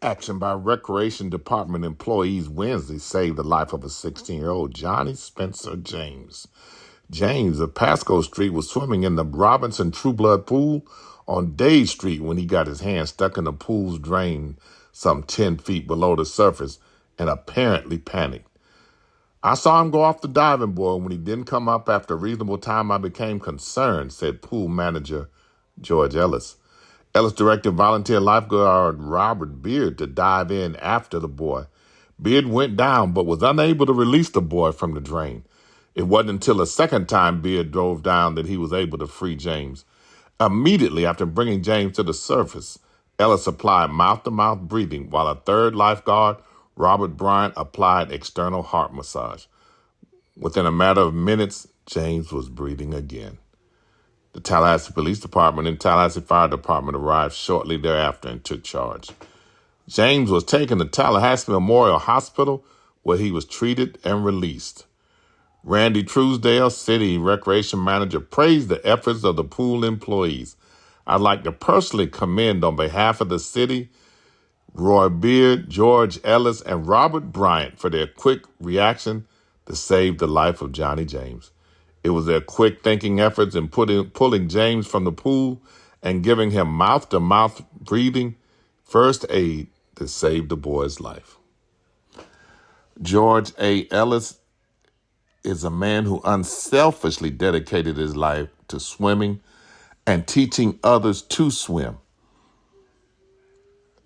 Action by Recreation Department employees Wednesday saved the life of a 16-year-old Johnny Spencer James. James of Pasco Street was swimming in the Robinson True Blood pool on Day Street when he got his hand stuck in the pool's drain some 10 feet below the surface and apparently panicked. "I saw him go off the diving board. When he didn't come up after a reasonable time, I became concerned," said pool manager George Ellis. Ellis directed volunteer lifeguard Robert Beard to dive in after the boy. Beard went down but was unable to release the boy from the drain. It wasn't until the second time Beard dove down that he was able to free James. Immediately after bringing James to the surface, Ellis applied mouth-to-mouth breathing while a third lifeguard, Robert Bryant, applied external heart massage. Within a matter of minutes, James was breathing again. The Tallahassee Police Department and Tallahassee Fire Department arrived shortly thereafter and took charge. James was taken to Tallahassee Memorial Hospital, where he was treated and released. Randy Truesdale, city recreation manager, praised the efforts of the pool employees. "I'd like to personally commend on behalf of the city, Roy Beard, George Ellis, and Robert Bryant for their quick reaction to save the life of Johnny James. It was their quick thinking efforts in pulling James from the pool and giving him mouth-to-mouth breathing first aid that saved the boy's life." George A. Ellis is a man who unselfishly dedicated his life to swimming and teaching others to swim.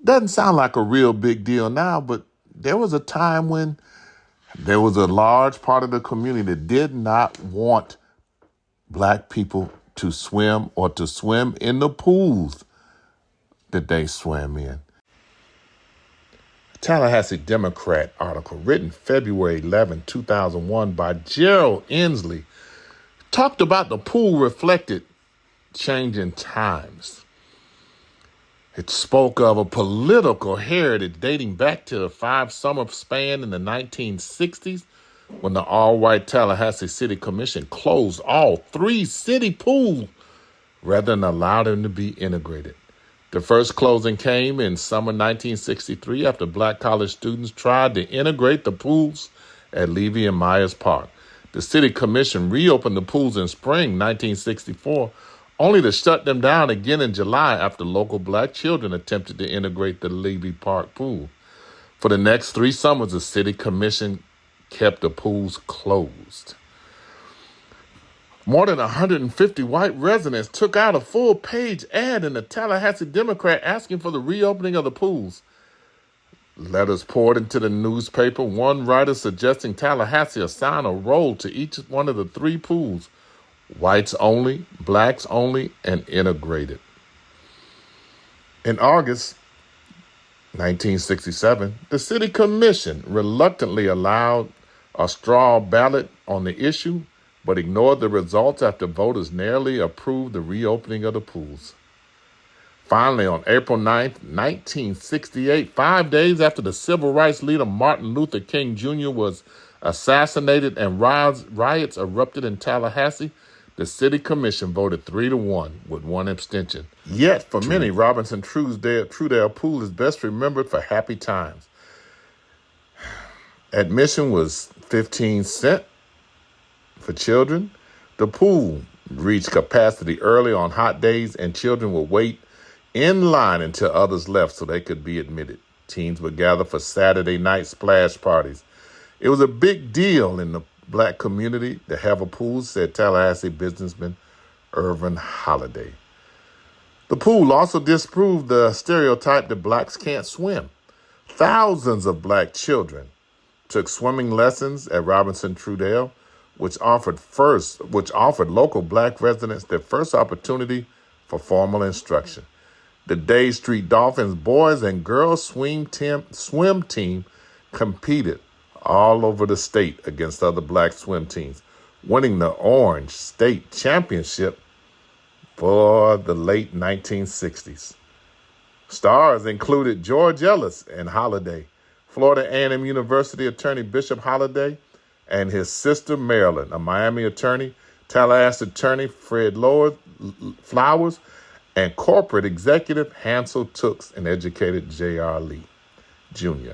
Doesn't sound like a real big deal now, but there was a time when there was a large part of the community that did not want black people to swim or to swim in the pools that they swam in. A Tallahassee Democrat article written February 11, 2001 by Gerald Inslee talked about the pool reflected changing times. It spoke of a political heritage dating back to a 5-summer span in the 1960s when the all-white Tallahassee City Commission closed all 3 city pools rather than allow them to be integrated. The first closing came in summer 1963 after black college students tried to integrate the pools at Levy and Myers Park. The City Commission reopened the pools in spring 1964, only to shut them down again in July after local black children attempted to integrate the Levy Park pool. For the next 3 summers, the City Commission kept the pools closed. More than 150 white residents took out a full-page ad in the Tallahassee Democrat asking for the reopening of the pools. Letters poured into the newspaper, one writer suggesting Tallahassee assign a role to each one of the 3 pools: whites only, blacks only, and integrated. In August 1967, the City Commission reluctantly allowed a straw ballot on the issue, but ignored the results after voters narrowly approved the reopening of the pools. Finally, on April 9, 1968, 5 days after the civil rights leader Martin Luther King Jr. was assassinated and riots erupted in Tallahassee, the City Commission voted 3-1 with 1 abstention. Yet, for many, Robinson Truesdale Pool is best remembered for happy times. Admission was 15 cents for children. The pool reached capacity early on hot days, and children would wait in line until others left so they could be admitted. Teens would gather for Saturday night splash parties. It was a big deal in the black community to have a pool, said Tallahassee businessman Irvin Holliday. The pool also disproved the stereotype that blacks can't swim. Thousands of black children took swimming lessons at Robinson Truesdale, which offered local black residents their first opportunity for formal instruction. The Day Street Dolphins boys and girls swim team competed all over the state against other black swim teams, winning the Orange State Championship for the late 1960s. Stars included George Ellis and Holliday, Florida A&M University attorney Bishop Holliday, and his sister Marilyn, a Miami attorney, Tallahassee attorney Fred Flowers, and corporate executive Hansel Tooks and educated J.R. Lee. Jr.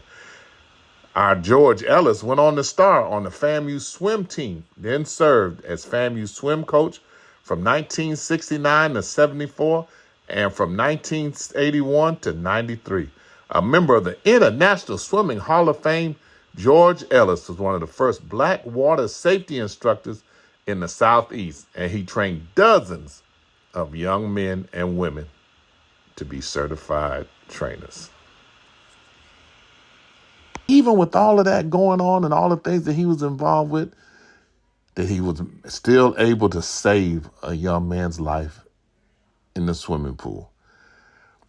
Our George Ellis went on to star on the FAMU swim team, then served as FAMU swim coach from 1969 to 74 and from 1981 to 93. A member of the International Swimming Hall of Fame, George Ellis was one of the first black water safety instructors in the Southeast, and he trained dozens of young men and women to be certified trainers. Even with all of that going on and all the things that he was involved with, that he was still able to save a young man's life in the swimming pool.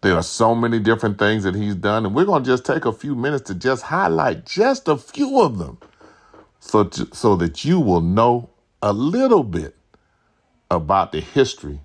There are so many different things that he's done, and we're going to just take a few minutes to just highlight just a few of them so that you will know a little bit about the history